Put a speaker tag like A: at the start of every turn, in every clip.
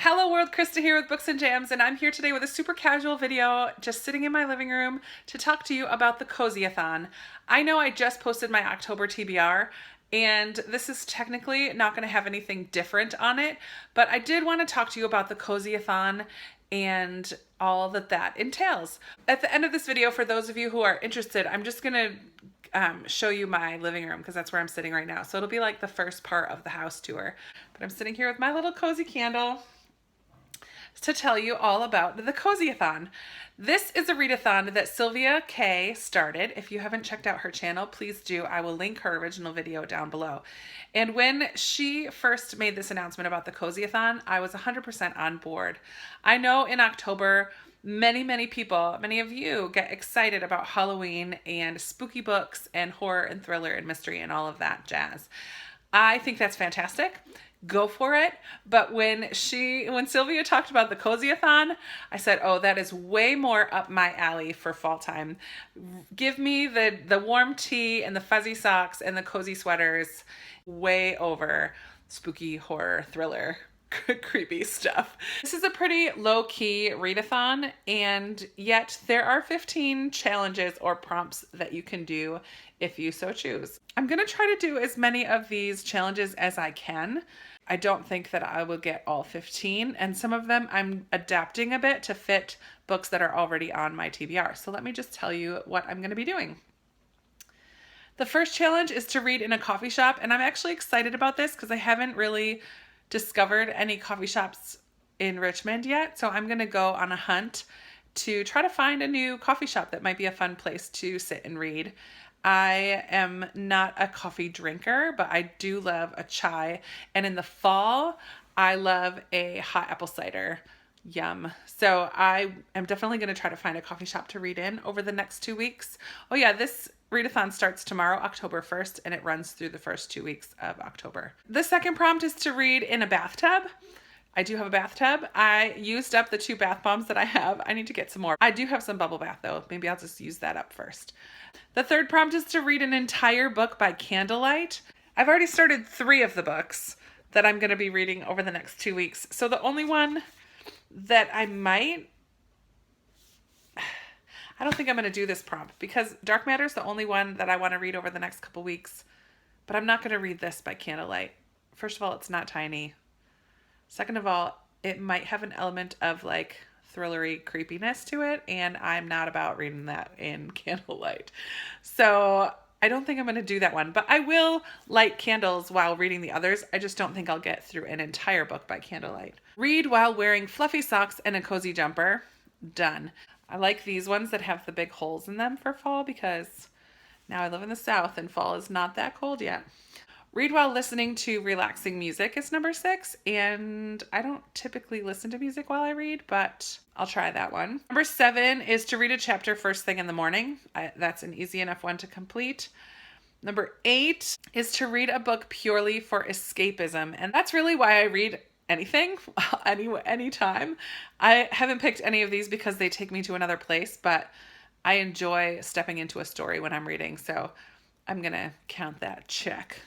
A: Hello world, Krista here with Books and Jams, and I'm here today with a super casual video, just sitting in my living room to talk to you about the COZYATHON. I know I just posted my October TBR, and this is technically not going to have anything different on it, but I did want to talk to you about the COZYATHON and all that entails. At the end of this video, for those of you who are interested, I'm just going to show you my living room because that's where I'm sitting right now. So it'll be like the first part of the house tour. But I'm sitting here with my little cozy candle to tell you all about the COZYATHON. This is a readathon that Silvia Kay started. If you haven't checked out her channel, please do. I will link her original video down below. And when she first made this announcement about the COZYATHON, I was 100% on board. I know in October, many people, many of you get excited about Halloween and spooky books and horror and thriller and mystery and all of that jazz. I think that's fantastic. Go for it. But when Silvia talked about the COZYATHON, I said, oh, that is way more up my alley for fall time. Give me the warm tea and the fuzzy socks and the cozy sweaters way over spooky horror thriller creepy stuff. This is a pretty low-key readathon, and yet there are 15 challenges or prompts that you can do if you so choose. I'm gonna try to do as many of these challenges as I can. I don't think that I will get all 15, and some of them I'm adapting a bit to fit books that are already on my TBR. So let me just tell you what I'm gonna be doing. The first challenge is to read in a coffee shop, and I'm actually excited about this because I haven't really discovered any coffee shops in Richmond yet, so I'm gonna go on a hunt to try to find a new coffee shop that might be a fun place to sit and read. I am not a coffee drinker, but I do love a chai, and in the fall I love a hot apple cider. Yum. So I am definitely going to try to find a coffee shop to read in over the next 2 weeks. Oh yeah, this readathon starts tomorrow, October 1st, and it runs through the first 2 weeks of October. The second prompt is to read in a bathtub. I do have a bathtub. I used up the 2 bath bombs that I have. I need to get some more. I do have some bubble bath though. Maybe I'll just use that up first. The third prompt is to read an entire book by candlelight. I've already started 3 of the books that I'm going to be reading over the next 2 weeks. So the only one that I don't think I'm going to do this prompt because Dark Matter is the only one that I want to read over the next couple weeks, but I'm not going to read this by candlelight. First of all, it's not tiny. Second of all, it might have an element of like thrillery creepiness to it, and I'm not about reading that in candlelight. So I don't think I'm going to do that one, but I will light candles while reading the others. I just don't think I'll get through an entire book by candlelight. Read while wearing fluffy socks and a cozy jumper. Done. I like these ones that have the big holes in them for fall because now I live in the South and fall is not that cold yet. Read while listening to relaxing music is number 6, and I don't typically listen to music while I read, but I'll try that one. Number 7 is to read a chapter first thing in the morning. That's an easy enough one to complete. Number 8 is to read a book purely for escapism, and that's really why I read anything, anytime. I haven't picked any of these because they take me to another place, but I enjoy stepping into a story when I'm reading, so I'm gonna count that check.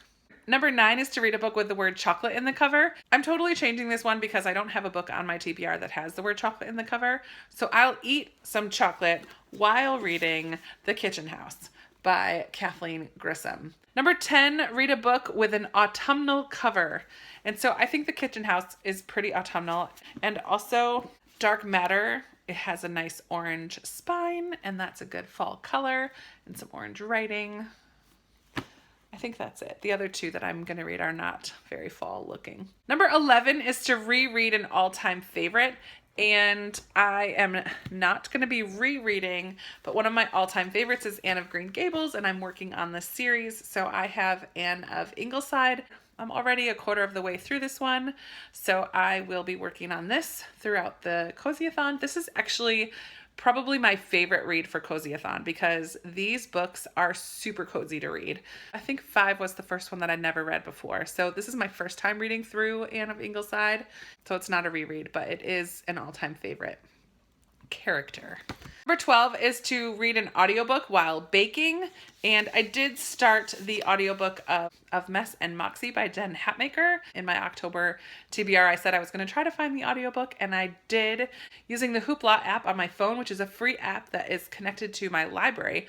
A: Number 9 is to read a book with the word chocolate in the cover. I'm totally changing this one because I don't have a book on my TBR that has the word chocolate in the cover, so I'll eat some chocolate while reading The Kitchen House by Kathleen Grissom. Number 10, read a book with an autumnal cover. And so I think The Kitchen House is pretty autumnal. And also Dark Matter, it has a nice orange spine, and that's a good fall color, and some orange writing. I think that's it. The other 2 that I'm going to read are not very fall looking. Number 11 is to reread an all-time favorite. And I am not going to be rereading, but one of my all-time favorites is Anne of Green Gables, and I'm working on this series. So I have Anne of Ingleside. I'm already a quarter of the way through this one, so I will be working on this throughout the COZYATHON. This is actually probably my favorite read for COZYATHON because these books are super cozy to read. I think 5 was the first one that I'd never read before. So this is my first time reading through Anne of Ingleside. So it's not a reread, but it is an all-time favorite character. Number 12 is to read an audiobook while baking. And I did start the audiobook of Mess and Moxie by Jen Hatmaker. In my October TBR, I said I was going to try to find the audiobook, and I did, using the Hoopla app on my phone, which is a free app that is connected to my library,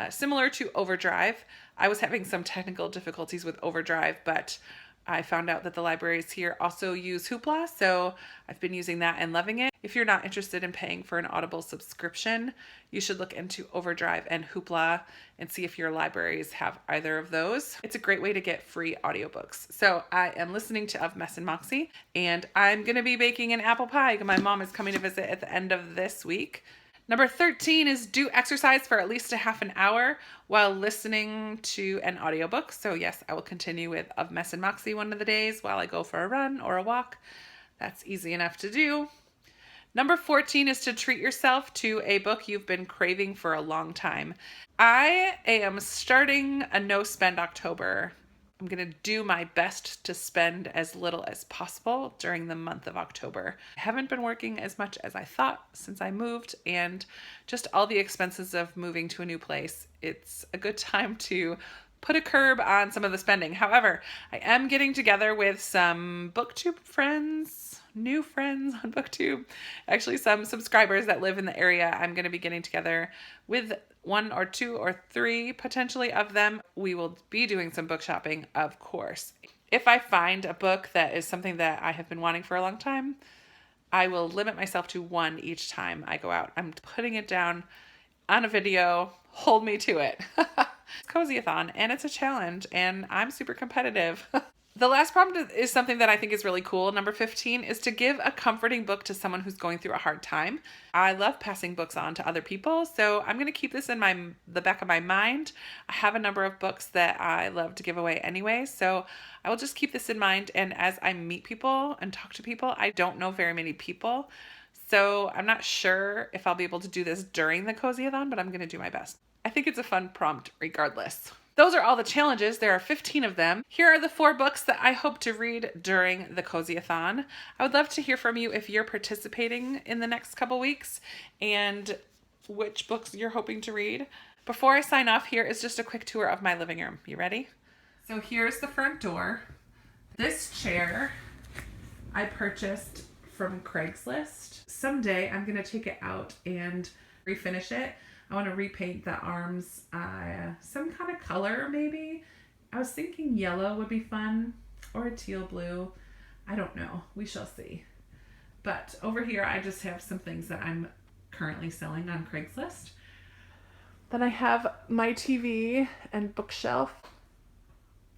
A: similar to Overdrive. I was having some technical difficulties with Overdrive, but I found out that the libraries here also use Hoopla, so I've been using that and loving it. If you're not interested in paying for an Audible subscription, you should look into Overdrive and Hoopla and see if your libraries have either of those. It's a great way to get free audiobooks. So I am listening to Of Mess and Moxie, and I'm going to be baking an apple pie. My mom is coming to visit at the end of this week. Number 13 is do exercise for at least a half an hour while listening to an audiobook. So yes, I will continue with Of Mess and Moxie one of the days while I go for a run or a walk. That's easy enough to do. Number 14 is to treat yourself to a book you've been craving for a long time. I am starting a no-spend October. I'm going to do my best to spend as little as possible during the month of October. I haven't been working as much as I thought since I moved, and just all the expenses of moving to a new place. It's a good time to put a curb on some of the spending. However, I am getting together with some BookTube friends, new friends on BookTube, actually some subscribers that live in the area. I'm going to be getting together with 1 or 2 or 3 potentially of them. We will be doing some book shopping, of course. If I find a book that is something that I have been wanting for a long time, I will limit myself to 1 each time I go out. I'm putting it down on a video. Hold me to it. It's COZYATHON, and it's a challenge, and I'm super competitive. The last prompt is something that I think is really cool. Number 15 is to give a comforting book to someone who's going through a hard time. I love passing books on to other people, so I'm going to keep this in the back of my mind. I have a number of books that I love to give away anyway, so I will just keep this in mind. And as I meet people and talk to people, I don't know very many people, so I'm not sure if I'll be able to do this during the COZYATHON, but I'm going to do my best. I think it's a fun prompt regardless. Those are all the challenges. There are 15 of them. Here are the 4 books that I hope to read during the COZYATHON. I would love to hear from you if you're participating in the next couple weeks and which books you're hoping to read. Before I sign off, here is just a quick tour of my living room. You ready? So here's the front door. This chair I purchased from Craigslist. Someday I'm going to take it out and refinish it. I want to repaint the arms some kind of color, maybe. I was thinking yellow would be fun, or a teal blue. I don't know. We shall see. But over here, I just have some things that I'm currently selling on Craigslist. Then I have my TV and bookshelf.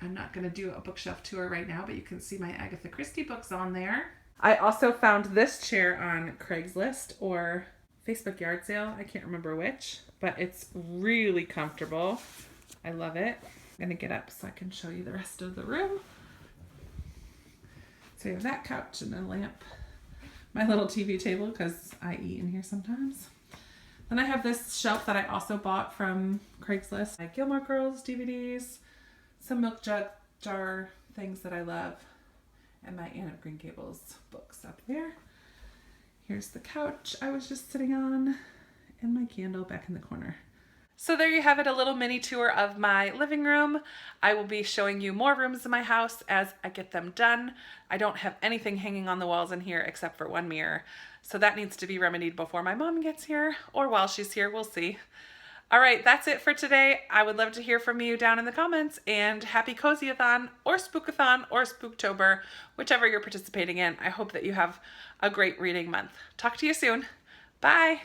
A: I'm not going to do a bookshelf tour right now, but you can see my Agatha Christie books on there. I also found this chair on Craigslist or Facebook yard sale. I can't remember which, but it's really comfortable. I love it. I'm gonna get up so I can show you the rest of the room. So we have that couch and a lamp. My little TV table, because I eat in here sometimes. Then I have this shelf that I also bought from Craigslist. My Gilmore Girls DVDs, some milk jug jar things that I love, and my Anne of Green Gables books up there. Here's the couch I was just sitting on, and my candle back in the corner. So there you have it, a little mini tour of my living room. I will be showing you more rooms in my house as I get them done. I don't have anything hanging on the walls in here except for one mirror, so that needs to be remedied before my mom gets here, or while she's here, we'll see. All right, that's it for today. I would love to hear from you down in the comments, and happy COZYATHON or Spookathon or Spooktober, whichever you're participating in. I hope that you have a great reading month. Talk to you soon. Bye.